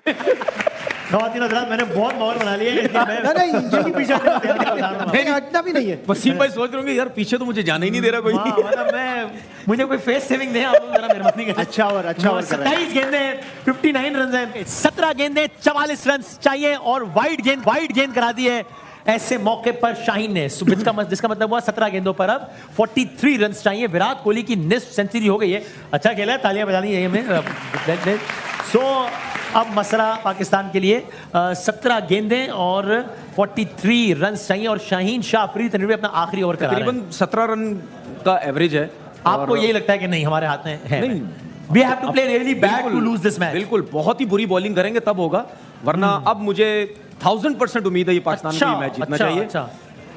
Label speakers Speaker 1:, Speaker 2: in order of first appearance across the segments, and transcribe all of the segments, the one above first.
Speaker 1: ख़वातीन हज़रात, मैंने बहुत माहौल बना लिया है, इसलिए मैं
Speaker 2: नहीं,
Speaker 1: ये पीछे
Speaker 2: नहीं हटना भी नहीं है।
Speaker 3: वसीम भाई सोच रहे होंगे यार पीछे तो मुझे जाने ही नहीं दे रहा कोई।
Speaker 1: मतलब मुझे कोई फेस सेविंग दे, आप लोग जरा मेहरबानी करें।
Speaker 2: अच्छा ओवर कर रहा है।
Speaker 1: 27 गेंदें 59 रन हैं, 17 गेंदें 44 रन चाहिए और वाइड गेंद करा दी है। ऐसे मौके पर शाहीन ने, जिसका मतलब हुआ 17 गेंदों पर अब 43 रन चाहिए। विराट कोहली की निस्फ सेंचुरी हो गई है। अच्छा खेला है, तालियां बजानी है हमें। सो अब मसला पाकिस्तान के लिए 17 गेंदें और 43 रन चाहिए और शाहीन शाह अफरीदी तनवीर अपना आखिरी ओवर करा रहे हैं।
Speaker 3: तकरीबन 17 रन का एवरेज है।
Speaker 1: आपको यही लगता है कि नहीं हमारे हाथ में है? नहीं, we have to play really bad to lose this match।
Speaker 3: बिल्कुल, बहुत ही बुरी बॉलिंग करेंगे तब होगा, वरना अब मुझे 1000% उम्मीद है ये पाकिस्तान को मैच जीतना चाहिए।
Speaker 1: अच्छा।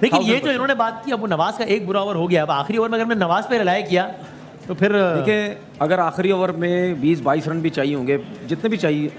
Speaker 1: लेकिन ये जो इन्होंने बात की, अब नवाज का एक बुरा ओवर हो गया, अब आखिरी ओवर में अगर मैं नवाज पे रिलाय किया तो फिर
Speaker 3: देखिए, अगर आखिरी ओवर में 20-22 रन भी चाहिए होंगे, जितने भी चाहिए,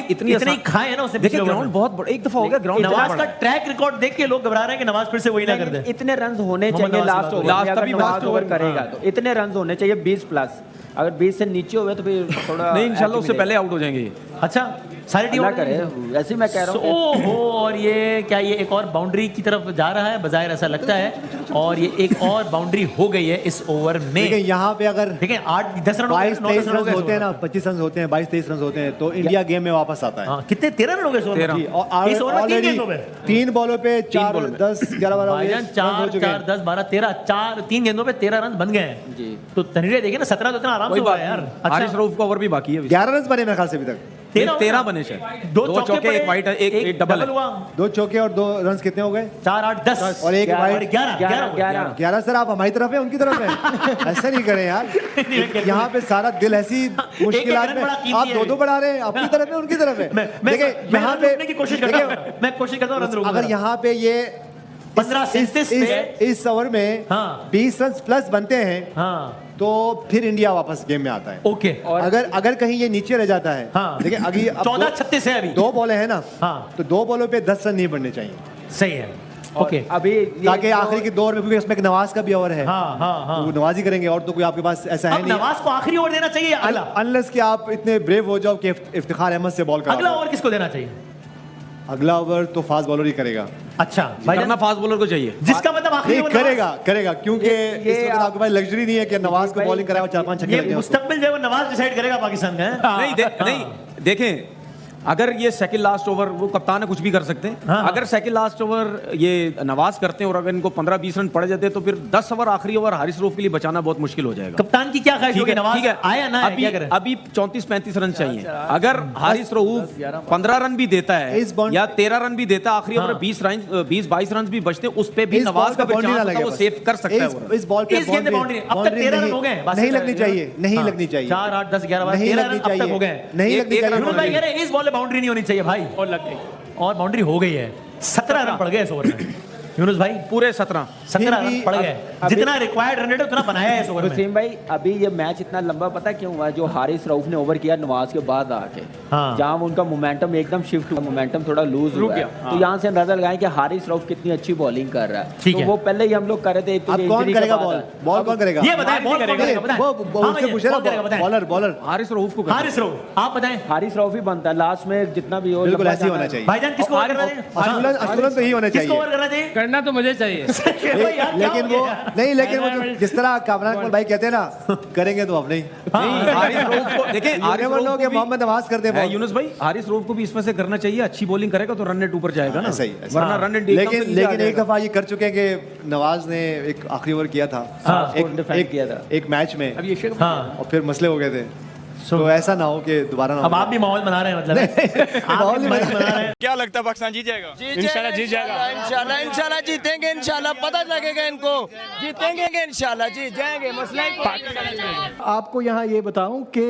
Speaker 1: इतने खाए हैं ना उसने।
Speaker 3: देखिए ग्राउंड बहुत बड़ा, एक दफा हो गया ग्राउंड।
Speaker 1: नवाज का ट्रैक रिकॉर्ड देख के लोग घबरा रहे हैं कि नवाज फिर से वही ना कर दे।
Speaker 2: इतने रन होने चाहिए लास्ट ओवर,
Speaker 3: तभी
Speaker 2: लास्ट ओवर करेगा तो इतने रन होने चाहिए 20 प्लस। अगर 20 से नीचे हुए तो फिर थोड़ा
Speaker 3: नहीं, इंशाल्लाह उससे पहले आउट हो जाएंगे ये।
Speaker 1: अच्छा, सारी टीम
Speaker 2: करे, ऐसे मैं कह रहा हूँ।
Speaker 1: ओहो, और ये क्या, ये एक और बाउंड्री की तरफ जा रहा है, बजाय ऐसा लगता है, और ये एक और बाउंड्री हो गई है इस ओवर में।
Speaker 2: देखिए यहाँ पे अगर
Speaker 1: देखिए 8-10 रन
Speaker 2: 22-23 रन होते हैं ना, 25 रन होते हैं, 22-23 रन होते हैं, तो इंडिया गेम में वापस आता है।
Speaker 1: कितने 13 रन हो गए इस ओवर में? इस ओवर में 3 गेंदों पे
Speaker 2: 3 बॉलों पे 4 10 11
Speaker 1: भाईजान 4 4 10 12 13 3 गेंदों पे 13 रन बन गए हैं। तो तनवीर देखिए ना, 17 तो इतना आराम से हुआ है यार।
Speaker 3: हारिस रऊफ का ओवर भी बाकी है।
Speaker 2: 11 रन बने मेरे ख्याल से अभी तक।
Speaker 3: 13 बने शायद। 2 चौके, एक वाइट, एक डबल हुआ।
Speaker 2: 2 चौके और 2 रन कितने हो गए?
Speaker 1: 4 8 10
Speaker 2: और एक वाइट।
Speaker 1: 11
Speaker 2: सर, आप हमारी तरफ है उनकी तरफ है? ऐसा नहीं करें यार, यहाँ पे सारा दिल ऐसी मुश्किलात में आप 2-2 बढ़ा रहे हैं, अपनी तरफ है उनकी तरफ है। देखिए यहाँ पे
Speaker 1: कोशिश करता हूँ,
Speaker 2: अगर यहाँ पे ये
Speaker 1: 15
Speaker 2: इस ओवर में 20 रन प्लस बनते हैं, तो फिर इंडिया वापस गेम में आता है।
Speaker 1: ओके।
Speaker 2: अगर कहीं ये नीचे रह जाता है, देखिए अभी
Speaker 1: 14-36 है, अभी
Speaker 2: 2 बॉलें हैं ना, तो 2 बॉलों पे 10 रन नहीं बनने चाहिए।
Speaker 1: सही है। ओके,
Speaker 2: अभी ताकि आखिरी के 2 ओवर में, क्योंकि उसमें एक नवाज का भी ओवर है, तो नवाज ही करेंगे और तो कोई आपके पास ऐसा है नहीं।
Speaker 1: नवाज को आखिरी ओवर देना चाहिए
Speaker 2: अनलेस कि आप इतने ब्रेव हो जाओ कि इफ्तिखार अहमद से बॉल करा।
Speaker 1: अगला ओवर किसको देना चाहिए?
Speaker 2: अगला ओवर तो फास्ट बॉलर ही करेगा।
Speaker 1: अच्छा,
Speaker 3: करना फास्ट बॉलर को चाहिए,
Speaker 1: जिसका मतलब आखिरी
Speaker 2: करेगा क्योंकि इस वक्त आपके पास लग्जरी नहीं है कि नवाज को बॉलिंग कराए और 4-5 छक्के लगे।
Speaker 1: मुस्तकबिल जो है वो नवाज डिसाइड करेगा पाकिस्तान का।
Speaker 3: नहीं, देखें, अगर ये सेकंड लास्ट ओवर, वो कप्तान है, कुछ भी कर सकते हैं। अगर सेकंड लास्ट ओवर ये नवाज करते हैं और अगर इनको 15-20 रन पड़ जाते हैं तो फिर 10 ओवर आखिरी ओवर हारिस रऊफ के लिए बचाना बहुत मुश्किल हो जाएगा।
Speaker 1: कप्तान की क्या ख्वाहिश होगी? नवाज आया ना,
Speaker 3: अभी 34-35 रन चाहिए। अगर हारिस रऊफ 15 रन भी देता है या 13 रन भी देता है, आखिरी ओवर 20-22 रन भी बचते, उस पे भी नवाज का वो सेव कर सकता है।
Speaker 2: इस बॉल पे
Speaker 1: अब तक 13 रन हो गए,
Speaker 2: नहीं लगनी चाहिए, नहीं लगनी चाहिए।
Speaker 1: 4 8 10 11 13 रन अब तक हो गए,
Speaker 2: नहीं लगनी चाहिए।
Speaker 1: इस बॉल बाउंड्री नहीं होनी चाहिए भाई, और लग गई, और बाउंड्री हो गई है। 17 रन पड़ गए इस ओवर में। यूनुस भाई
Speaker 3: पूरे 17
Speaker 1: रन पड़ गए, जितना रिक्वायर्ड रन रेट उतना बनाया है इस ओवर में।
Speaker 4: वसीम भाई, अभी ये मैच इतना लंबा पता क्यों हुआ? जो हारिस रऊफ ने ओवर किया नवाज के बाद आके, जहां उनका मोमेंटम एकदम शिफ्ट हुआ, मोमेंटम थोड़ा लूज हो गया, तो यहां से अंदाजा लगाएं कि हारिस रऊफ कितनी अच्छी बॉलिंग कर रहा है। तो वो पहले ही हम लोग कर रहे थे।
Speaker 2: अब कौन करेगा बॉल कौन करेगा
Speaker 1: ये बताएं, बॉल कौन करेगा?
Speaker 2: वो उससे पूछे ना, बॉलर
Speaker 3: हारिस रऊफ को।
Speaker 1: हारिस रऊफ, आप बताएं।
Speaker 4: हारिस रऊफ ही बनता है लास्ट में, जितना भी हो
Speaker 2: बिल्कुल ऐसे ही होना चाहिए।
Speaker 1: भाईजान किसको ओवर करना चाहिए?
Speaker 2: असलन तो ही होना चाहिए।
Speaker 1: किसको ओवर करना चाहिए?
Speaker 5: करना तो मुझे चाहिए।
Speaker 2: लेकिन वो नहीं, लेकिन वो जिस तरह कामरान इकबाल भाई कहते हैं ना, करेंगे तो अब नहीं।
Speaker 3: हारिस रऊफ को देखिए, हारिस रऊफ
Speaker 2: के मोहम्मद नवाज करते हैं
Speaker 3: यूनुस भाई, हारिस रऊफ को भी इसमें से करना चाहिए। अच्छी बॉलिंग करेगा तो रन रेट ऊपर जाएगा ना,
Speaker 2: सही,
Speaker 3: वरना रन रेट।
Speaker 2: लेकिन एक दफा ये कर चुके हैं कि नवाज ने एक आखिरी ओवर किया था, एक मैच में, और फिर मसले हो गए थे। तो ऐसा ना हो कि दोबारा ना हो।
Speaker 1: अब आप भी माहौल बना रहे हैं, मतलब आप भी माहौल बना रहे हैं।
Speaker 5: क्या लगता है पाकिस्तान जीत जाएगा?
Speaker 6: इंशाल्लाह जीत जाएगा, इंशाल्लाह जीतेंगे, इंशाल्लाह पता लगेगा इनको, जीतेंगे इंशाल्लाह, जीत जाएंगे। मसला ही
Speaker 7: आपको यहाँ ये बताऊं कि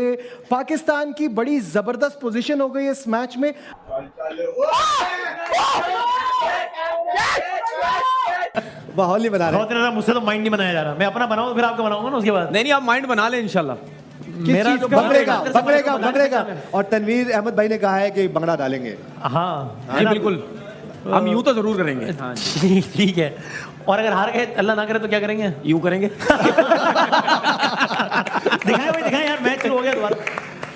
Speaker 7: पाकिस्तान की बड़ी जबरदस्त पोजीशन हो गई इस मैच में।
Speaker 2: माहौल नहीं बना रहे।
Speaker 1: मुझसे तो माइंड नहीं बनाया जा रहा, मैं अपना बनाऊं फिर आपका बनाऊंगा ना उसके बाद।
Speaker 3: नहीं, आप माइंड बना लें इंशाल्लाह।
Speaker 1: मेरा तो
Speaker 2: बगड़ेगा। और तनवीर अहमद भाई ने कहा है कि बंगड़ा डालेंगे।
Speaker 3: जी बिल्कुल, हम यूं तो जरूर करेंगे।
Speaker 1: ठीक है, और अगर हार गए, अल्लाह ना करे, तो क्या करेंगे?
Speaker 3: यूं करेंगे।
Speaker 1: दिखाएं भाई, दिखाएं यार, मैच शुरू हो गया दोबारा।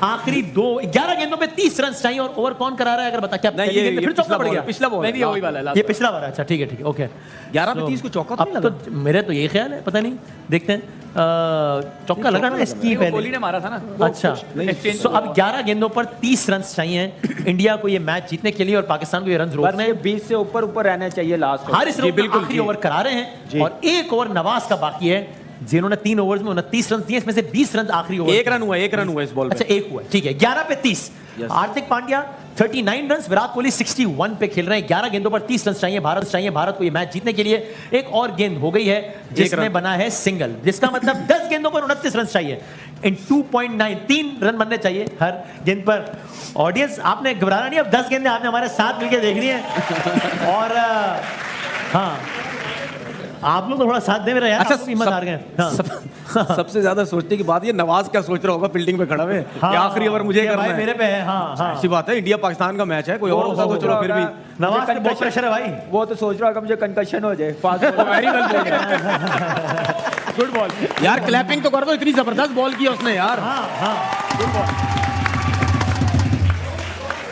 Speaker 1: आखिरी 11 गेंदों पे 30 रन चाहिए और ओवर कौन करा रहा है अगर बता क्या
Speaker 3: नहीं, ये
Speaker 1: फिर चौका पड़ गया
Speaker 3: पिछला बॉल
Speaker 5: नहीं वही वाला
Speaker 1: ये पिछला वाला अच्छा ठीक है ओके
Speaker 3: 11 पे 30 को चौका तो नहीं
Speaker 1: अब
Speaker 3: लगा?
Speaker 1: तो मेरे तो ये ख्याल है पता नहीं देखते हैं चौका लगा ना इसकी
Speaker 5: कोहली
Speaker 1: पहले
Speaker 5: ने मारा था ना
Speaker 1: अच्छा तो अब 11 गेंदों पर 30 रन चाहिए इंडिया को ये मैच जीतने के लिए और पाकिस्तान को ये रन
Speaker 4: बस
Speaker 1: रोकने
Speaker 4: ये 20 से ऊपर रहना चाहिए लास्ट।
Speaker 1: हारिस रऊफ आखिरी ओवर करा रहे हैं और एक ओवर नवाज का बाकी है जिन्होंने 3 ओवर्स में 29 रन दिए इसमें से 20 रन आखिरी ओवर
Speaker 3: एक रन हुआ इस बॉल
Speaker 1: अच्छा एक हुआ ठीक है 11 पे 30 हार्दिक पांड्या 39 रन विराट कोहली 61 पे खेल रहे हैं 11 गेंदों पर 30 रन चाहिए भारत को ये मैच जीतने के लिए एक और गेंद हो गई है जिसमें बना है सिंगल जिसका मतलब 10 गेंदों पर 29 रन चाहिए इन 2.9 3 रन बनने चाहिए हर गेंद पर ऑडियंस आपने घबराना नहीं अब 10 गेंदें आपने हमारे साथ मिलकर देखनी है और हाँ आप लोग तो थोड़ा साथ दे मेरा यार
Speaker 3: अच्छा
Speaker 1: हिम्मत हार गए
Speaker 3: सबसे ज्यादा सोचने की बात ये नवाज क्या सोच रहा होगा फील्डिंग पे खड़ा हुए आखिरी ओवर मुझे करना है
Speaker 1: मेरे पे है हाँ
Speaker 3: ऐसी बात है इंडिया पाकिस्तान का मैच है कोई और होता तो चलो फिर भी
Speaker 1: नवाज पे बहुत प्रेशर है भाई
Speaker 4: वो तो सोच रहा होगा मुझे कंकशन हो जाए fast
Speaker 3: very well ball good ball यार क्लैपिंग तो कर दो इतनी जबरदस्त बॉल की उसने यार
Speaker 1: गुड बॉल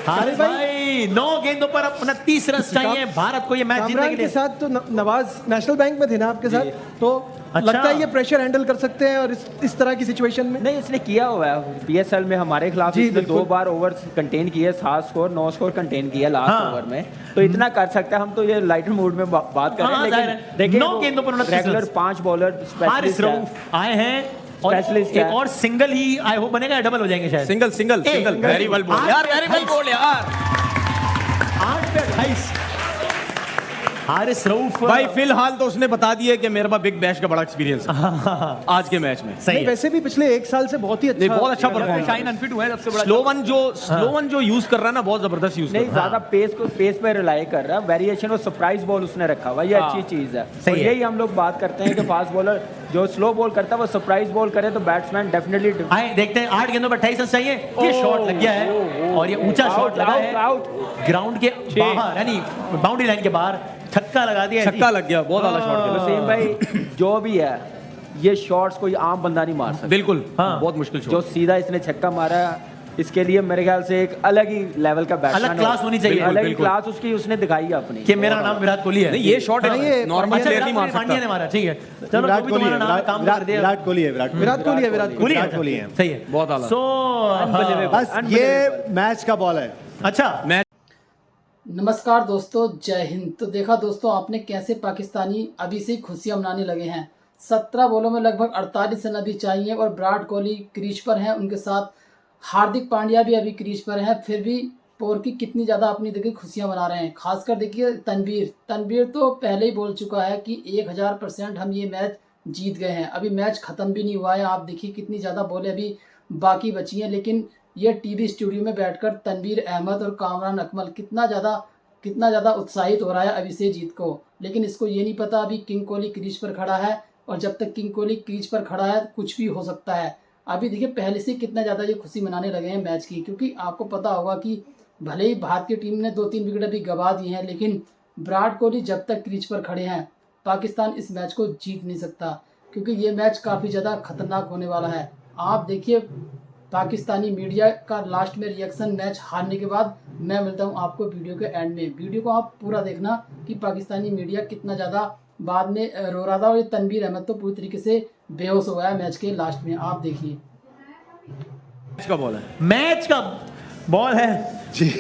Speaker 1: हारिस भाई 9 गेंदों पर 29 रन चाहिए भारत को ये मैच जीतने के
Speaker 7: कामरान
Speaker 1: लिए
Speaker 7: के साथ तो नवाज नेशनल बैंक में थे ना आपके साथ तो
Speaker 1: अच्छा।
Speaker 7: लगता है ये प्रेशर हैंडल कर सकते हैं और इस तरह की सिचुएशन में
Speaker 4: नहीं उसने किया हुआ है बीएसएल में हमारे खिलाफ
Speaker 7: जी,
Speaker 4: इसने
Speaker 7: बिल्कुल।
Speaker 4: 2 बार ओवर कंटेन किए 7 स्कोर 9 स्कोर कंटेन किया लास्ट ओवर में तो इतना कर सकता है हम तो ये लाइटर मूड में बात कर रहे
Speaker 1: हाँ, जाहिर है।
Speaker 4: हैं लेकिन
Speaker 1: 9 गेंदों पर 29
Speaker 4: रेगुलर 5 बॉलर
Speaker 1: हारिस रऊफ आए हैं और
Speaker 4: Specialist
Speaker 1: एक
Speaker 4: है।
Speaker 1: और सिंगल ही आई होप बनेगा डबल हो जाएंगे शायद
Speaker 3: सिंगल वेरी वेल बॉल यार वेरी वेल बॉल यार
Speaker 1: 8 पे 28 हारिस रऊफ
Speaker 3: भाई फिलहाल तो उसने बता दिया कि मेरे पास बिग बैश का बड़ा एक्सपीरियंस है आज के मैच में
Speaker 1: सही
Speaker 7: नहीं,
Speaker 1: है
Speaker 7: वैसे भी पिछले 1 साल से बहुत ही
Speaker 3: नहीं बहुत अच्छा
Speaker 5: शाइन
Speaker 3: परफॉर्मेंस
Speaker 5: अनफिट हुआ है सबसे बड़ा
Speaker 3: स्लो वन जो यूज कर रहा है ना बहुत जबरदस्त यूज कर
Speaker 4: नहीं
Speaker 3: रहा है
Speaker 4: ज्यादा पेस पे रिलाई कर रहा है वेरिएशन और सरप्राइज बॉल उसने रखा हुआ ये अच्छी चीज है
Speaker 1: सही
Speaker 4: और
Speaker 1: है।
Speaker 4: यही हम लोग बात करते हैं कि फास्ट बॉलर जो स्लो बॉल करता है वो सरप्राइज बॉल करे तो बैट्समैन डेफिनेटली
Speaker 1: आए देखते हैं 8 गेंदों पर 28 रन चाहिए ये शॉट लग गया है और ये ऊंचा शॉट लगा है ग्राउंड के बाहर यानी बाउंड्री लाइन के बाहर छक्का लगा दिया
Speaker 3: छक्का लग गया बहुत आला शॉट खेला
Speaker 4: वसीम भाई जो भी है ये शॉट्स कोई आम बंदा नहीं मार सकता
Speaker 3: बिल्कुल
Speaker 1: हाँ।
Speaker 3: बहुत मुश्किल
Speaker 4: जो
Speaker 3: शॉट
Speaker 4: सीधा इसने छक्का मारा इसके लिए मेरे ख्याल से एक अलग ही लेवल का बैट्समैन
Speaker 1: अलग क्लास होनी चाहिए
Speaker 4: अलग ही
Speaker 3: बिल्कुल।
Speaker 4: क्लास उसकी उसने दिखाई है अपनी
Speaker 1: कि मेरा नाम विराट कोहली है
Speaker 3: नहीं ये शॉट
Speaker 7: हाँ, ये
Speaker 3: नॉर्मल
Speaker 1: अच्छा
Speaker 3: प्लेयर नहीं मार
Speaker 1: पांड्या ने
Speaker 3: सकता
Speaker 1: मारा ठीक है चलो
Speaker 2: विराट
Speaker 1: जो भी
Speaker 2: कोहली
Speaker 1: तुम्हारा नाम है, काम कर दिया
Speaker 2: विराट कोहली है
Speaker 7: विराट कोहली है
Speaker 1: कोहली है सही है
Speaker 3: बहुत आला
Speaker 1: सो
Speaker 2: बस ये मैच का बॉल है
Speaker 1: अच्छा
Speaker 8: नमस्कार दोस्तों जय हिंद। तो देखा दोस्तों आपने कैसे पाकिस्तानी अभी से खुशियां मनाने लगे हैं। 17 बॉलों में लगभग 48 रन अभी चाहिए और विराट कोहली क्रीज पर हैं, उनके साथ हार्दिक पांड्या भी अभी क्रीज पर हैं, फिर भी पोर की कितनी ज़्यादा अपनी देखिए खुशियां मना रहे हैं। खासकर देखिए तनवीर तो पहले ही बोल चुका है कि 1000% हम ये मैच जीत गए हैं। अभी मैच ख़त्म भी नहीं हुआ है, आप देखिए कितनी ज़्यादा बॉलें अभी बाकी बची हैं, लेकिन ये टीवी स्टूडियो में बैठकर तनवीर अहमद और कामरान अकमल कितना ज़्यादा उत्साहित हो रहा है अभी से जीत को। लेकिन इसको ये नहीं पता अभी किंग कोहली क्रीज पर खड़ा है और जब तक किंग कोहली क्रीज पर खड़ा है कुछ भी हो सकता है। अभी देखिए पहले से कितना ज़्यादा ये खुशी मनाने लगे हैं मैच की, क्योंकि आपको पता होगा कि भले ही भारतीय टीम ने 2-3 विकेट अभी गंवा दिए हैं, लेकिन विराट कोहली जब तक क्रीज पर खड़े हैं पाकिस्तान इस मैच को जीत नहीं सकता, क्योंकि ये मैच काफ़ी ज़्यादा खतरनाक होने वाला है। आप देखिए पाकिस्तानी मीडिया का लास्ट में रिएक्शन मैच हारने के बाद। मैं मिलता हूं आपको वीडियो के एंड में, वीडियो को आप पूरा देखना कि पाकिस्तानी मीडिया कितना ज़्यादा बाद में रो रहा था और ये तनवीर अहमद तो पूरी तरीके से बेहोश हो गया मैच के लास्ट में। आप देखिए
Speaker 3: मैच का बॉल है
Speaker 1: मैच का बॉल है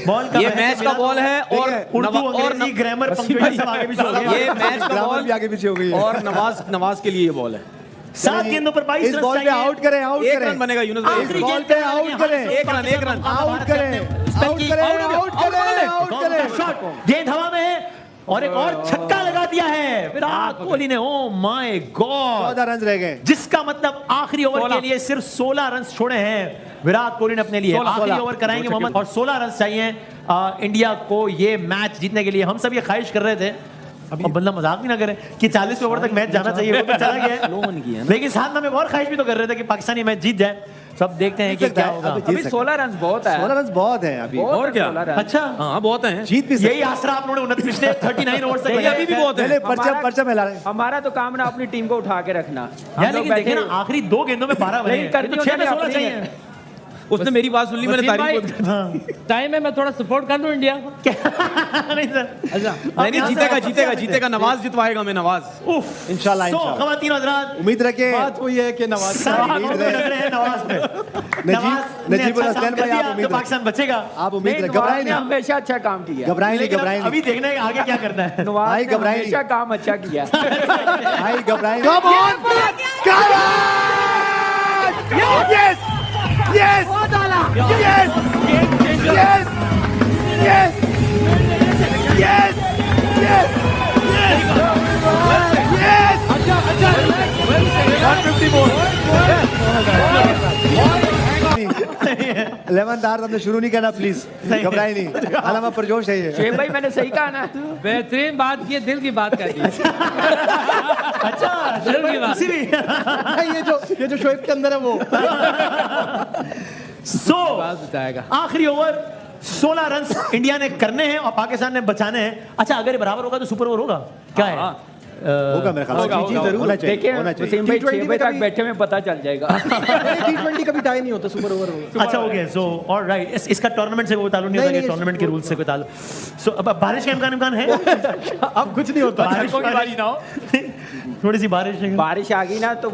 Speaker 1: बॉल का
Speaker 3: ये मैच का बॉल है और
Speaker 1: उर्दू अंग्रेजी ग्रामर पंक्चुएशन सब आगे पीछे हो गया।
Speaker 3: ये मैच का
Speaker 2: ग्रामर
Speaker 3: बॉल
Speaker 2: भी आगे पीछे हो गई है।
Speaker 3: और नवाज के लिए ये बॉल है
Speaker 1: 7 गेंदों पर 22
Speaker 2: इस
Speaker 1: रन
Speaker 2: बॉल पे
Speaker 1: चाहिए।
Speaker 2: आउट करें आउट
Speaker 3: एक
Speaker 2: करें
Speaker 3: रन बनेगा यूनुस भाई
Speaker 1: आखिरी
Speaker 2: बॉल
Speaker 1: गेंद
Speaker 2: पे
Speaker 1: पे
Speaker 2: आउट करें।
Speaker 3: एक रन
Speaker 2: आउट करें आउट करें
Speaker 1: शॉट गेंद हवा में है और एक और छक्का लगा दिया है विराट कोहली ने। ओ माय गॉड
Speaker 2: 14 रन रह गए,
Speaker 1: जिसका मतलब आखिरी ओवर के लिए सिर्फ 16 रन छोड़े हैं विराट कोहली ने अपने लिए। आखिरी ओवर कराएंगे मोहम्मद और 16 रन चाहिए इंडिया को ये मैच जीतने के लिए। हम सब ये ख्वाहिश कर रहे थे, अब बंदा मजाक भी ना करे कि 40 ओवर तक मैच जाना चाहिए, वो तो चला गया है। लेकिन साथ में हम एक और ख्वाहिश भी तो कर रहे थे कि पाकिस्तानी मैच जीत जाए। सब देखते हैं कि क्या होगा।
Speaker 4: अभी 16 रन बहुत है,
Speaker 2: 16 रन बहुत है अभी
Speaker 3: और क्या
Speaker 1: अच्छा
Speaker 3: हाँ बहुत है
Speaker 2: जीत भी
Speaker 1: यही आसरा आप लोगों ने पिछले 39 ओवर तक
Speaker 3: ये अभी भी बहुत है
Speaker 2: पहले पर्चा में ला रहे हैं।
Speaker 4: हमारा तो काम ना अपनी टीम को उठा के रखना।
Speaker 1: यार लेकिन देखिए ना आखिरी 2 गेंदों में 12 बने
Speaker 4: नहीं,
Speaker 1: हैं।
Speaker 4: करनी
Speaker 1: तो 6 में
Speaker 4: उन्होंने
Speaker 1: 16
Speaker 4: अपनी
Speaker 1: चाहिए।
Speaker 4: है।
Speaker 3: उसने मेरी बात सुन ली, मैंने तारीफ
Speaker 5: टाइम है, मैं थोड़ा सपोर्ट कर दूं इंडिया को।
Speaker 1: नहीं सर,
Speaker 3: नहीं, जीतेगा नवाज, जितवाएगा मैं नवाज
Speaker 2: इंशाल्लाह।
Speaker 1: खवातीन हज़रात,
Speaker 2: उम्मीद रखें।
Speaker 7: बात वही है कि नवाज
Speaker 1: नवाज पे
Speaker 2: नजीबुल हसन भाई, आप उम्मीद
Speaker 1: पाकिस्तान बचेगा।
Speaker 2: आप उम्मीद रखें, घबराएं नहीं,
Speaker 4: हमेशा अच्छा काम किया।
Speaker 2: घबराएं नहीं।
Speaker 1: अभी देखना है आगे क्या करना है।
Speaker 2: भाई घबराएं
Speaker 4: हमेशा काम अच्छा किया।
Speaker 2: भाई घबराएं। लेमन दार हमने शुरू नहीं करना, प्लीज घबराए नहीं, अलामा परजोश है ये।
Speaker 4: शेख भाई मैंने सही कहा ना?
Speaker 5: बेहतरीन बात की, दिल की बात कर दी।
Speaker 1: अच्छा,
Speaker 5: दिल की बात।
Speaker 7: ये जो शोएब के अंदर है वो।
Speaker 5: बात बताएगा।
Speaker 1: आखिरी ओवर 16 रन इंडिया ने करने हैं और पाकिस्तान ने बचाने हैं। अच्छा, अगर ये बराबर होगा तो सुपर ओवर होगा क्या है?
Speaker 2: होगा मेरे ख्याल से, जी जरूर होना चाहिए,
Speaker 4: देखिए
Speaker 2: होना चाहिए।
Speaker 4: वसीम भाई 6 बजे तक बैठे में पता चल जाएगा।
Speaker 7: T20 कभी टाई नहीं होता, सुपर ओवर होगा।
Speaker 1: अच्छा, ओके, सो ऑलराइट, इसका टूर्नामेंट से कोई ताल्लुक नहीं होता, टूर्नामेंट के रूल्स से कोई ताल्लुक। सो अब बारिश का इम्कान है?
Speaker 7: अब कुछ नहीं होता,
Speaker 1: बारिश
Speaker 5: ना हो,
Speaker 1: थोड़ी सी बारिश
Speaker 4: आ गई ना तो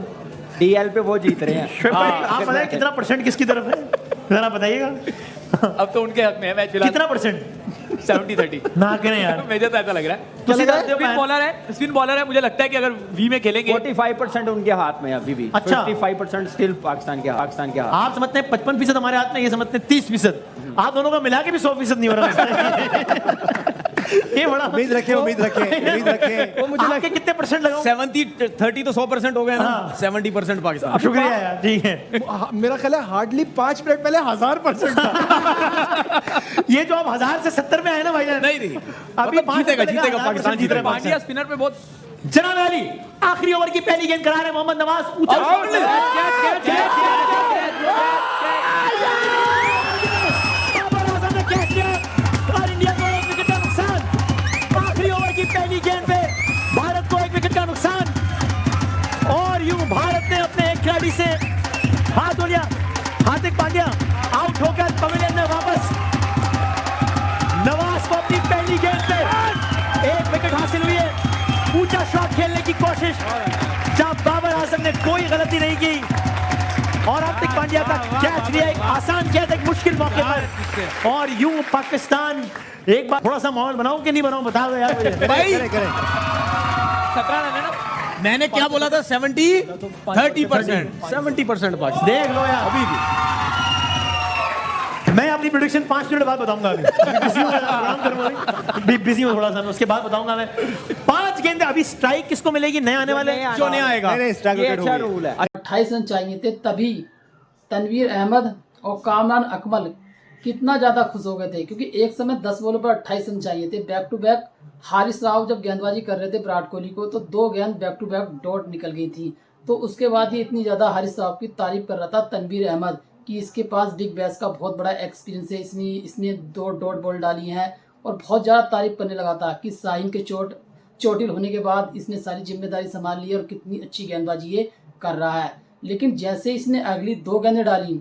Speaker 4: डीएल पे वो जीत रहे हैं।
Speaker 1: आप बताइए कितना परसेंट किसकी तरफ है, जरा बताइएगा।
Speaker 5: अब तो उनके हक में है मैच।
Speaker 1: कितना परसेंट?
Speaker 5: 70-30
Speaker 1: ना करें यार,
Speaker 5: मुझे तो ऐसा लग रहा है।
Speaker 1: तो
Speaker 5: स्पिन बॉलर है, मुझे लगता है कि अगर वी में खेलेंगे
Speaker 4: 45% उनके हाथ में अभी भी।
Speaker 1: अच्छा।
Speaker 4: 55% स्टिल पाकिस्तान के हाथ।
Speaker 1: आप समझते हैं 55% हमारे हाथ में, ये समझते हैं 30%। आप दोनों का मिला के भी 100% नहीं हो रहा। ये बड़ा
Speaker 2: उम्मीद रखें।
Speaker 1: वो मुझे लगे कितने परसेंट लगाऊं?
Speaker 3: 70-30 तो 100% हो गए ना। 70% पाकिस्तान।
Speaker 1: शुक्रिया यार, ठीक है।
Speaker 7: मेरा ख्याल है हार्डली 5 मिनट पहले 1000% था।
Speaker 1: ये जो आप 1000 से 70 में आए ना भाई,
Speaker 3: नहीं
Speaker 1: अभी
Speaker 3: जीतेगा पाकिस्तान, जीतेगा।
Speaker 5: पांड्या स्पिनर पे बहुत।
Speaker 1: जनाब अली आखिरी ओवर की पहली गेंद करा रहे मोहम्मद नवाज। पहली गेंद पे भारत को 1 विकेट का नुकसान और यूं भारत ने अपने एक खिलाड़ी से हाथ धो लिया। हार्दिक पांड्या आउट होकर पवेलियन में वापस। नवाज को अपनी पहली गेंद पे 1 विकेट हासिल हुई है। ऊंचा शॉट खेलने की कोशिश जहां बाबर आजम ने कोई गलती नहीं की और हार्दिक पांड्या का कैच लिया, एक आसान कैच एक मुश्किल मौके पर। और यूं पाकिस्तान, एक बार थोड़ा सा माहौल बनाऊं कि नहीं बनाऊं, बता दो यार
Speaker 3: भाई।
Speaker 5: 17 रन है ना।
Speaker 3: मैंने क्या बोला था? 30% 70% पाकिस्तान।
Speaker 1: देख लो यार, अभी भी मैं अपनी प्रेडिक्शन 5 मिनट बाद बताऊंगा। अभी बिजी हूँ थोड़ा सा, उसके बाद बताऊंगा मैं। 5 गेंदें अभी। स्ट्राइक किसको मिलेगी? नए आने वाले
Speaker 3: क्यों नहीं आएगा?
Speaker 4: ये अच्छा रूल है।
Speaker 8: 28 रन चाहिए थे, तभी तनवीर अहमद और कामरान अकमल कितना ज़्यादा खुश हो गए थे, क्योंकि एक समय 10 बॉलों पर 28 रन चाहिए थे। Back to back Haris Rauf जब गेंदबाजी कर रहे थे विराट कोहली को, तो 2 गेंद बैक टू बैक डॉट निकल गई थी। तो उसके बाद ये इतनी ज़्यादा हारिस राव की तारीफ कर रहा था तनवीर अहमद कि इसके पास बिग बैश का बहुत बड़ा एक्सपीरियंस है, इसने 2 डॉट बॉल डाली हैं, और बहुत ज़्यादा तारीफ करने लगा था कि शाहीन के चोटिल होने के बाद इसने सारी जिम्मेदारी संभाल ली और कितनी अच्छी गेंदबाजी ये कर रहा है। लेकिन जैसे इसने अगली 2 गेंदें डाली,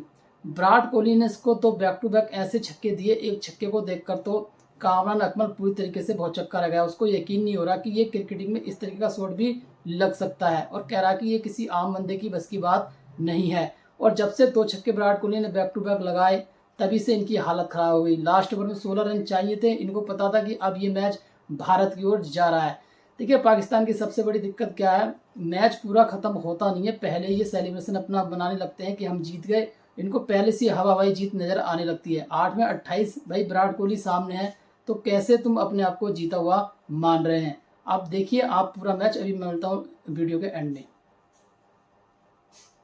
Speaker 8: विराट कोहली ने इसको तो बैक टू बैक ऐसे छक्के दिए। एक छक्के को देखकर तो कामरान अकमल पूरी तरीके से बहुत चक्का रह गया। उसको यकीन नहीं हो रहा कि ये क्रिकेटिंग में इस तरीके का शॉट भी लग सकता है, और कह रहा कि ये किसी आम बंदे की बस की बात नहीं है। और जब से 2 छक्के विराट कोहली ने बैक टू बैक लगाए, तभी से इनकी हालत ख़राब हो गई। लास्ट ओवर में 16 रन चाहिए थे। इनको पता था कि अब ये मैच भारत की ओर जा रहा है। देखिए, पाकिस्तान की सबसे बड़ी दिक्कत क्या है, मैच पूरा ख़त्म होता नहीं है, पहले ये सेलिब्रेशन अपना बनाने लगते हैं कि हम जीत गए। इनको पहले से हवाई जीत नज़र आने लगती है। 8 में 28 भाई विराट कोहली सामने है, तो कैसे तुम अपने आप को जीता हुआ मान रहे हैं? आप देखिए आप पूरा मैच। अभी मैं मिलता हूँ वीडियो के एंड में।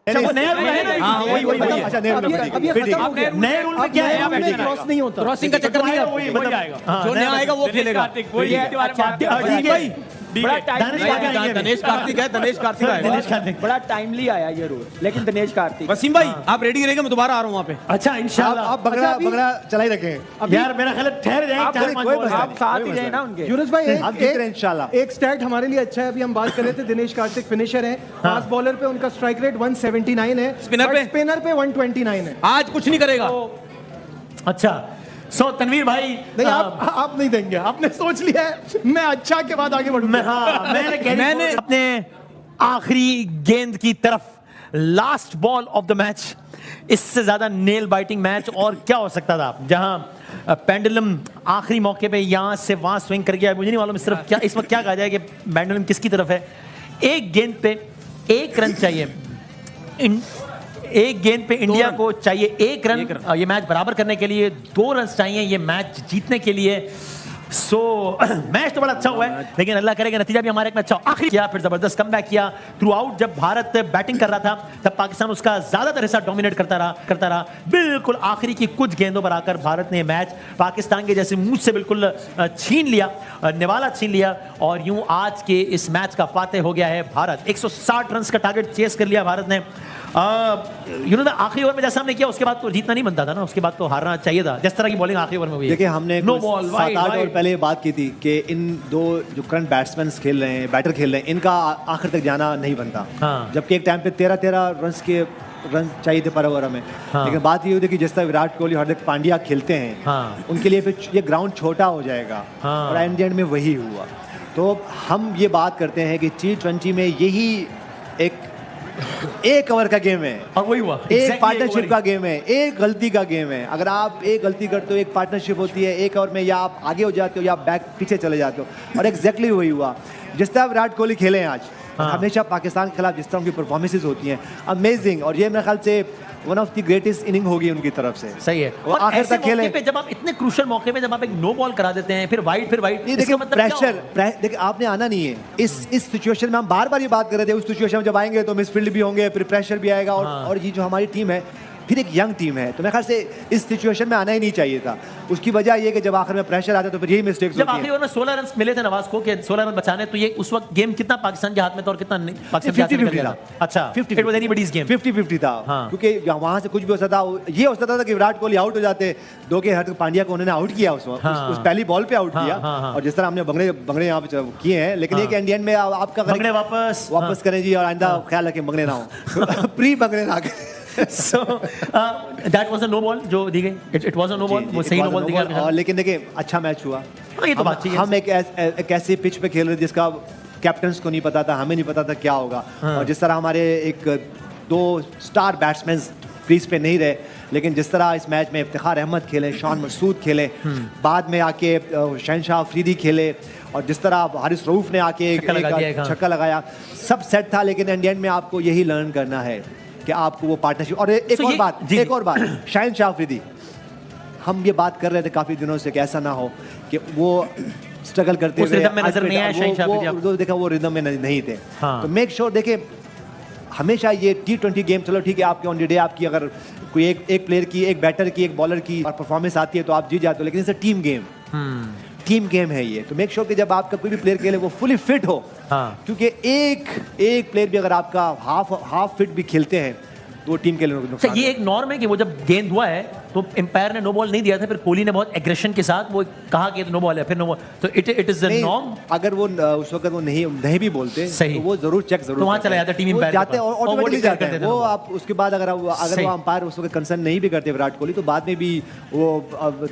Speaker 1: नया रूल है ना? वही। अच्छा, नए रूल में क्या है?
Speaker 7: क्रॉस नहीं होता,
Speaker 3: क्रॉसिंग का चक्कर नहीं है।
Speaker 1: वही
Speaker 3: जो नया आएगा वो खेलेगा। बड़ा दिनेश कार्तिक है, दिनेश कार्तिक
Speaker 4: बड़ा टाइमली आया ये रूल, लेकिन दिनेश कार्तिक।
Speaker 3: वसीम भाई आप रेडी रहेंगे, मैं दोबारा आ रहा हूँ वहाँ पे।
Speaker 1: अच्छा इंशाल्लाह
Speaker 2: आप बगड़ा चला ही रखें
Speaker 1: यार, मेरा ख्याल है ठहर जाएं 4-5 बॉल।
Speaker 4: आप साथ ही रहे ना उनके।
Speaker 7: यूनुस भाई
Speaker 2: हम जीत रहे हैं इंशाल्लाह।
Speaker 7: एक स्टैट हमारे लिए अच्छा है, अभी हम बात कर रहे थे दिनेश कार्तिक फिनिशर है, फास्ट बॉलर पे उनका स्ट्राइक रेट 179 है, स्पिनर पे 129 है।
Speaker 3: आज कुछ नहीं करेगा।
Speaker 1: अच्छा सो तनवीर भाई
Speaker 7: नहीं, आप नहीं देंगे, आपने सोच लिया है मैं अच्छा के बाद आगे बढ़ूंगा।
Speaker 1: मैंने अपने आखिरी गेंद की तरफ, last ball of the match, इससे ज्यादा नेल बाइटिंग मैच और क्या हो सकता था, जहां पेंडुलम आखिरी मौके पे यहां से वहां स्विंग कर गया। मुझे नहीं मालूम सिर्फ क्या इस वक्त क्या कहा जाए कि पेंडुलम किसकी तरफ है। एक गेंद पे 1 रन चाहिए, एक गेंद पे इंडिया को चाहिए 1 रन, ये मैच बराबर करने के लिए 2 रन चाहिए ये मैच जीतने के लिए। सो मैच तो बड़ा अच्छा हुआ है, लेकिन अल्लाह करेगा नतीजा भी हमारे में अच्छा। आखिर किया, फिर जबरदस्त कमबैक किया थ्रू आउट। जब भारत बैटिंग कर रहा था तब पाकिस्तान उसका ज्यादातर हिस्सा डोमिनेट करता रहा। बिल्कुल आखिरी की कुछ गेंदों पर आकर भारत ने मैच पाकिस्तान के जैसे मुंह से बिल्कुल छीन लिया, निवाला छीन लिया, और यूं आज के इस मैच का फातेह हो गया है भारत। 160 रन का टारगेट चेस कर लिया भारत ने। आखिरी ओवर में जैसा हमने किया उसके बाद तो जीतना नहीं बनता था ना, उसके बाद तो हारना चाहिए था, जिस तरह की बॉलिंग आखिरी ओवर में हुई।
Speaker 2: देखिए हमने
Speaker 1: नो बॉल
Speaker 2: 7-8 ओवर पहले बात की थी कि इन दो जो करंट बैट्समैन खेल रहे हैं, बैटर खेल रहे हैं, इनका आखिर तक जाना नहीं बनता। जबकि एक टाइम पे 13-13 रन चाहिए थे पर ओवर हमें। लेकिन बात ये हुई थी कि जिस तरह विराट कोहली, हार्दिक पांड्या खेलते हैं, उनके लिए फिर ये ग्राउंड छोटा हो जाएगा, और एंड में वही हुआ। तो हम ये बात करते हैं कि T20 में यही एक ओवर का गेम है,
Speaker 1: और वही हुआ।
Speaker 2: एक पार्टनरशिप का गेम है, एक गलती का गेम है। अगर आप एक गलती करते हो, एक पार्टनरशिप होती है, एक ओवर में या आप आगे हो जाते हो या आप पीछे चले जाते हो, और एग्जैक्टली वही हुआ। जिस तरह विराट कोहली खेले हैं आज, हमेशा पाकिस्तान के खिलाफ जिस तरह उनकी परफॉर्मेंसेस होती हैं, अमेजिंग, और ये मेरे ख्याल से one of the greatest inning होगी उनकी तरफ से।
Speaker 1: सही है।
Speaker 2: और आखिर तक खेले
Speaker 1: पे जब आप इतने क्रूशियल मौके पे जब आप एक नो बॉल करा देते हैं, फिर वाइड
Speaker 2: देखिए प्रेशर, देखिए आपने आना नहीं है इस सिचुएशन में। हम बार बार ये बात कर रहे थे, उस सिचुएशन में जब आएंगे तो मिसफील्ड भी होंगे, फिर प्रेशर भी आएगा, और ये जो हमारी टीम है फिर एक यंग टीम है, तो मेरे ख्याल से इस सिचुएशन में आना ही नहीं चाहिए था। उसकी वजह ये कि जब आखिर में प्रेशर आता है तो फिर यही मिस्टेक्स होती है।
Speaker 1: जब आखिरी ओवर में 16 रन मिले थे नवाज को कि 16 रन बचाने, तो ये उस वक्त गेम कितना पाकिस्तान के हाथ में था और कितना नहीं? पाकिस्तान के हाथ में था। अच्छा, 50-50
Speaker 2: था, क्योंकि वहां से कुछ भी हो सकता था। ये हो सकता था कि विराट कोहली आउट हो जाते, दो के हार्दिक पांड्या को उन्होंने आउट किया उस पहली बॉल पे आउट किया, और जिस तरह हमने बंगड़े यहाँ पे किए हैं। लेकिन एक एंड में आपका वापस करें जी, और आइंदा ख्याल रखें बंगड़े ना हो, प्री बंगड़े ना करें।
Speaker 1: So that was a no ball जो दी गई, it was a no ball, वो सही no ball दिया।
Speaker 2: और लेकिन देखिए अच्छा मैच हुआ।
Speaker 1: ये तो बात चाहिए।
Speaker 2: हम एक ऐसे पिच पे खेल रहे जिसका कैप्टन्स को नहीं पता था, हमें नहीं पता था क्या होगा, और जिस तरह हमारे 2 स्टार बैट्समैन क्रीज पे नहीं रहे, लेकिन जिस तरह इस मैच में इफ्तिखार अहमद खेले, शान मसूद खेले, बाद में आके शहनशाह अफरीदी खेले, और जिस तरह हारिस रऊफ ने आके एक छक्का लगाया, सब सेट था। लेकिन इंडियन में आपको यही लर्न करना है कि आपको वो पार्टनरशिप। और एक और बात शहनशाह अफरीदी, हम ये बात कर रहे थे काफी दिनों से कि ऐसा ना हो कि वो स्ट्रगल करते हुए देखा वो रिदम में नहीं थे। तो मेक श्योर देखिए हमेशा ये T20 गेम, चलो ठीक है आपके ऑन द डे आपकी अगर कोई एक प्लेयर की, एक बैटर की, एक बॉलर की परफॉर्मेंस आती है तो आप जीत जाते हो, लेकिन इसे टीम गेम है ये। तो मेक श्योर कि जब आपका कोई भी प्लेयर खेले वो फुली फिट हो, क्योंकि एक प्लेयर भी अगर आपका हाफ फिट भी खेलते हैं तो वो टीम के लिए नुकसान।
Speaker 1: ये एक नॉर्म है कि वो जब गेंद हुआ है तो एम्पायर ने नो बॉल नहीं दिया था, फिर कोहली ने बहुत एग्रेशन के साथ वो कहा कि नो बॉल है, फिर नो बॉल, तो इट इज अ नॉर्म।
Speaker 2: अगर वो उस वक्त वो नहीं भी बोलते तो वो जरूर चेक
Speaker 1: तो वहां चला जाता टीम एम्पायर
Speaker 2: जाते और ऑटोमेटिकली जाते हैं वो। आप उसके बाद अगर वो अंपायर उस वक्त कंसर्न नहीं भी करते विराट कोहली, तो बाद में भी वो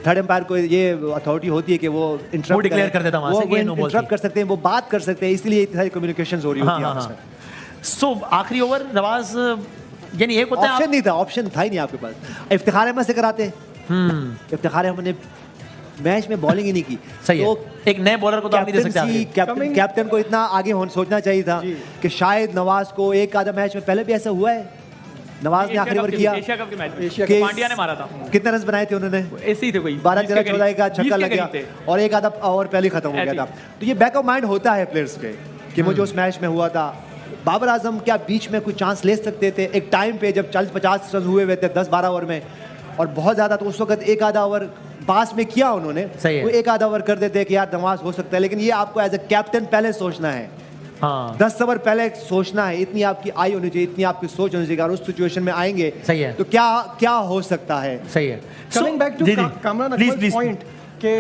Speaker 2: थर्ड एम्पायर को ये अथॉरिटी होती है कि वो इंटरप्ट
Speaker 1: डिक्लेयर कर देता,
Speaker 2: वो इंटरप्ट कर सकते हैं, वो बात कर सकते हैं, इसलिए इतनी सारी कम्युनिकेशंस हो रही होती है आपस में।
Speaker 1: सो आखिरी ओवर नवाज, यानी एक होता है
Speaker 2: ऑप्शन नहीं था, ऑप्शन था ही नहीं आपके पास। इफ्तिखार अहमद से कराते, इफ्तिखार अहमद ने मैच में बॉलिंग ही नहीं की।
Speaker 1: सही है, एक नए बॉलर को तो आप नहीं दे सकते।
Speaker 2: कैप्टन को इतना आगे सोचना चाहिए था कि शायद नवाज को एक आधा मैच में पहले भी ऐसा हुआ है, नवाज ने आखिरी ओवर किया,
Speaker 5: एशिया कप के मैच में पांड्या ने मारा था।
Speaker 2: कितने रन बनाए थे उन्होंने?
Speaker 5: ऐसे ही थे कोई
Speaker 2: 12-13-14 का छक्का लग गया और एक आधा ओवर पहले खत्म हो गया था। तो ये बैक ऑफ माइंड होता है प्लेयर्स के कि मुझे उस मैच में हुआ था। बाबर आजम क्या बीच में कुछ चांस ले सकते थे एक टाइम पे जब 40-50 रन हुए थे 10-12 ओवर में, और बहुत ज़्यादा, तो उस वक्त एक आधा ओवर पास में किया उन्होंने,
Speaker 1: सही है।
Speaker 2: वो एक आधा ओवर कर देते हैं कि यार नवाज हो सकता है, लेकिन ये आपको एज ए कैप्टन पहले सोचना है।
Speaker 1: हाँ
Speaker 2: 10 ओवर पहले सोचना है, इतनी आपकी आई होनी चाहिए, इतनी आपकी सोच होनी चाहिए। अगर उस सिचुएशन में आएंगे
Speaker 1: सही है।
Speaker 2: तो क्या क्या हो सकता है।
Speaker 1: सही है।
Speaker 7: Coming back to Kamran Akmal point कि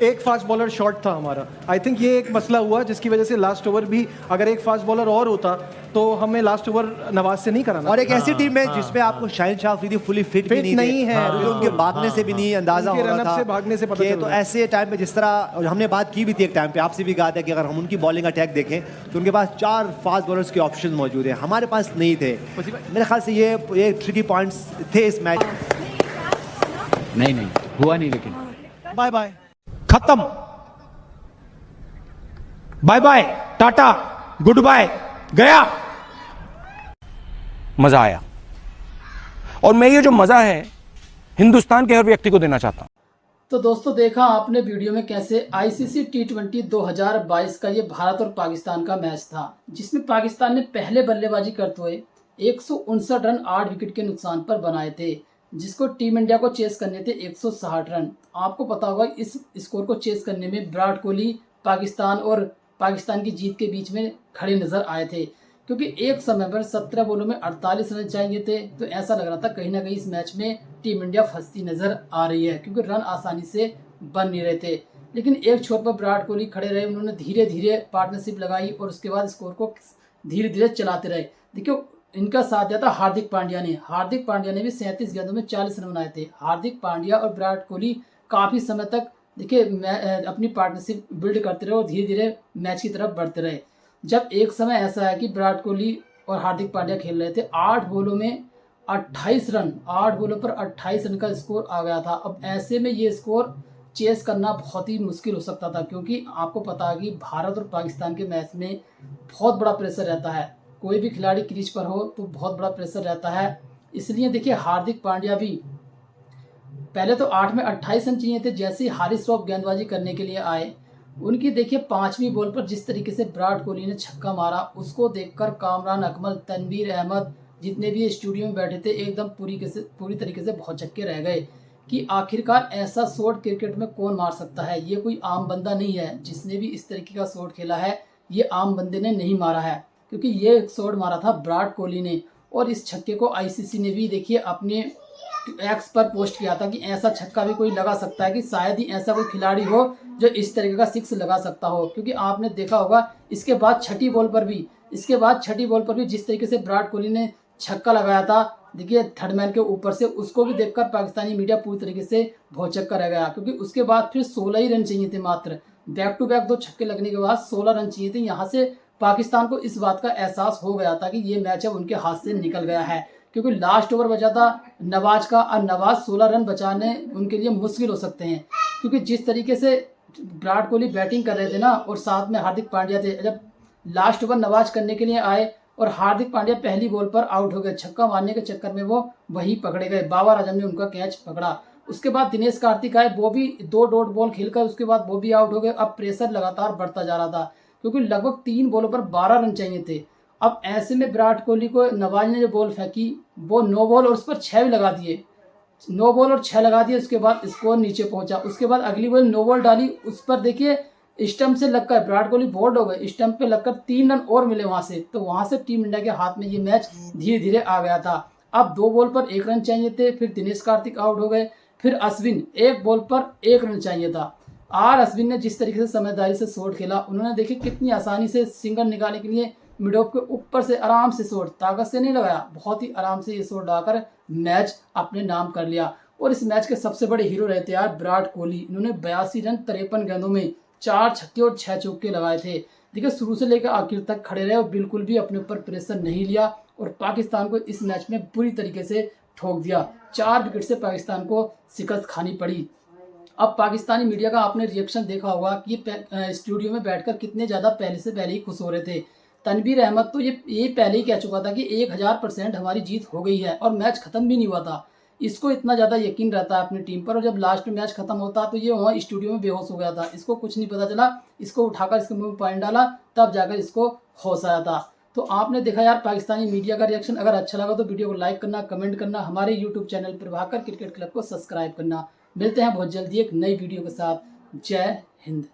Speaker 7: एक फास्ट बॉलर शॉर्ट था हमारा, आई थिंक ये एक मसला हुआ जिसकी वजह से लास्ट ओवर भी अगर एक फास्ट बॉलर और होता तो हमें लास्ट ओवर नवाज से नहीं कराना।
Speaker 2: और एक ऐसी टीम है जिसमें आपको शाहिन शाह अफरीदी फुली फिट भी नहीं है, उनके भागने से भी नहीं अंदाजा हो रहा था,
Speaker 7: से भागने से पता
Speaker 2: तो ऐसे टाइम पे जिस तरह, और हमने बात की भी थी एक टाइम पे, आपसे भी कहा था कि अगर हम उनकी बॉलिंग अटैक देखें तो उनके पास 4 फास्ट बॉलर्स के ऑप्शन मौजूद है, हमारे पास नहीं थे। मेरे ख्याल से ये ट्रिकी पॉइंट्स थे इस मैच।
Speaker 4: नहीं हुआ नहीं, लेकिन
Speaker 7: बाय बाय,
Speaker 9: खत्म, bye bye, tata, good bye, गया। मजा आया, और मैं ये जो मजा है हिंदुस्तान के हर व्यक्ति को देना चाहता हूं।
Speaker 8: तो दोस्तों देखा आपने वीडियो में कैसे आईसीसी T20 2022 का ये भारत और पाकिस्तान का मैच था, जिसमें पाकिस्तान ने पहले बल्लेबाजी करते हुए 159 रन 8 विकेट के नुकसान पर बनाए थे, जिसको टीम इंडिया को चेस करने थे 160 रन। आपको पता होगा इस स्कोर को चेस करने में विराट कोहली पाकिस्तान और पाकिस्तान की जीत के बीच में खड़े नजर आए थे, क्योंकि एक समय पर 17 बॉलों में 48 रन चाहिए थे। तो ऐसा लग रहा था कहीं ना कहीं इस मैच में टीम इंडिया फंसती नजर आ रही है, क्योंकि रन आसानी से बन नहीं रहे थे। लेकिन एक छोर पर विराट कोहली खड़े रहे, उन्होंने धीरे धीरे पार्टनरशिप लगाई और उसके बाद स्कोर को धीरे धीरे चलाते रहे। देखियो इनका साथ दिया था हार्दिक पांड्या ने। हार्दिक पांड्या ने भी 37 गेंदों में 40 रन बनाए थे। हार्दिक पांड्या और विराट कोहली काफ़ी समय तक देखिए अपनी पार्टनरशिप बिल्ड करते रहे और धीरे धीरे मैच की तरफ बढ़ते रहे। जब एक समय ऐसा है कि विराट कोहली और हार्दिक पांड्या खेल रहे थे, 8 बॉलों में 28 रन, 8 बॉलों पर 28 रन का स्कोर आ गया था। अब ऐसे में ये स्कोर चेस करना बहुत ही मुश्किल हो सकता था, क्योंकि आपको पता है कि भारत और पाकिस्तान के मैच में बहुत बड़ा प्रेशर रहता है। कोई भी खिलाड़ी क्रीज पर हो तो बहुत बड़ा प्रेशर रहता है। इसलिए देखिए हार्दिक पांड्या भी पहले तो 8 में 28 रन चाहिए थे। जैसे ही हारिस रऊफ गेंदबाजी करने के लिए आए, उनकी देखिए 5वीं बॉल पर जिस तरीके से विराट कोहली ने छक्का मारा, उसको देखकर कामरान अकमल, तनवीर अहमद, जितने भी स्टूडियो में बैठे थे, एकदम पूरी तरीके से भौचक्के रह गए कि आखिरकार ऐसा शॉट क्रिकेट में कौन मार सकता है। ये कोई आम बंदा नहीं है, जिसने भी इस तरीके का शॉट खेला है ये आम बंदे ने नहीं मारा है, क्योंकि ये शॉट मारा था विराट कोहली ने। और इस छक्के को आईसीसी ने भी देखिए अपने एक्स पर पोस्ट किया था कि ऐसा छक्का भी कोई लगा सकता है, कि शायद ही ऐसा कोई खिलाड़ी हो जो इस तरीके का 6 लगा सकता हो। क्योंकि आपने देखा होगा इसके बाद छठी बॉल पर भी जिस तरीके से विराट कोहली ने छक्का लगाया था, देखिए थर्ड मैन के ऊपर से, उसको भी देखकर पाकिस्तानी मीडिया पूरी तरीके से भौचक्का रह गया, क्योंकि उसके बाद फिर 16 ही रन चाहिए थे मात्र। बैक टू बैक 2 छक्के लगने के बाद 16 रन चाहिए थे। यहाँ से पाकिस्तान को इस बात का एहसास हो गया था कि ये मैच अब उनके हाथ से निकल गया है, क्योंकि लास्ट ओवर बचा था नवाज का, और नवाज 16 रन बचाने उनके लिए मुश्किल हो सकते हैं, क्योंकि जिस तरीके से विराट कोहली बैटिंग कर रहे थे ना, और साथ में हार्दिक पांड्या थे। जब लास्ट ओवर नवाज करने के लिए आए और हार्दिक पांड्या पहली बॉल पर आउट हो गए, छक्का मारने के चक्कर में वो वहीं पकड़े गए, बाबर आजम ने उनका कैच पकड़ा। उसके बाद दिनेश कार्तिक आए, वो भी 2 डॉट बॉल खेलकर उसके बाद वो भी आउट हो गए। अब प्रेशर लगातार बढ़ता जा रहा था, क्योंकि लगभग 3 बॉलों पर 12 रन चाहिए थे। अब ऐसे में विराट कोहली को नवाज ने जो बॉल फेंकी वो 9 बॉल और उस पर 6 भी लगा दिए, 9 बॉल और 6 लगा दिए। उसके बाद स्कोर नीचे पहुंचा। उसके बाद अगली बॉल 9 बॉल डाली, उस पर देखिए स्टंप से लगकर विराट कोहली बोल्ड हो गए, स्टंप पे लगकर 3 रन और मिले वहां से। तो वहां से टीम इंडिया के हाथ में ये मैच धीरे धीरे आ गया था। अब 2 बॉल पर 1 रन चाहिए थे, फिर दिनेश कार्तिक आउट हो गए, फिर अश्विन 1 बॉल पर 1 रन चाहिए था। अश्विन ने जिस तरीके से समझदारी से शॉट खेला, उन्होंने देखिए कितनी आसानी से सिंगल निकालने के लिए मिड ऑफ के ऊपर से आराम से शॉट, ताकत से नहीं लगाया, बहुत ही आराम से ये शॉट डालकर मैच अपने नाम कर लिया। और इस मैच के सबसे बड़े हीरो रहते यार विराट कोहली। इन्होंने 82 रन 53 गेंदों में 4 छक्के और 6 चौके लगाए थे। देखिए शुरू से लेकर आखिर तक खड़े रहे और बिल्कुल भी अपने ऊपर प्रेशर नहीं लिया, और पाकिस्तान को इस मैच में बुरी तरीके से ठोक दिया। 4 विकेट से पाकिस्तान को शिकस्त खानी पड़ी। अब पाकिस्तानी मीडिया का आपने रिएक्शन देखा होगा कि ये स्टूडियो में बैठकर कितने ज़्यादा पहले ही खुश हो रहे थे। तनवीर अहमद तो ये पहले ही कह चुका था कि 1000% हमारी जीत हो गई है, और मैच खत्म भी नहीं हुआ था। इसको इतना ज़्यादा यकीन रहता है अपनी टीम पर, और जब लास्ट में मैच खत्म होता तो ये वहाँ स्टूडियो में बेहोश हो गया था। इसको कुछ नहीं पता चला, इसको उठाकर इसके मुंह में पानी डाला, तब जाकर इसको होश आया था। तो आपने देखा यार पाकिस्तानी मीडिया का रिएक्शन। अगर अच्छा लगा तो वीडियो को लाइक करना, कमेंट करना, हमारे YouTube channel Prabhakar cricket club को सब्सक्राइब करना। मिलते हैं बहुत जल्दी एक नई वीडियो के साथ। जय हिंद।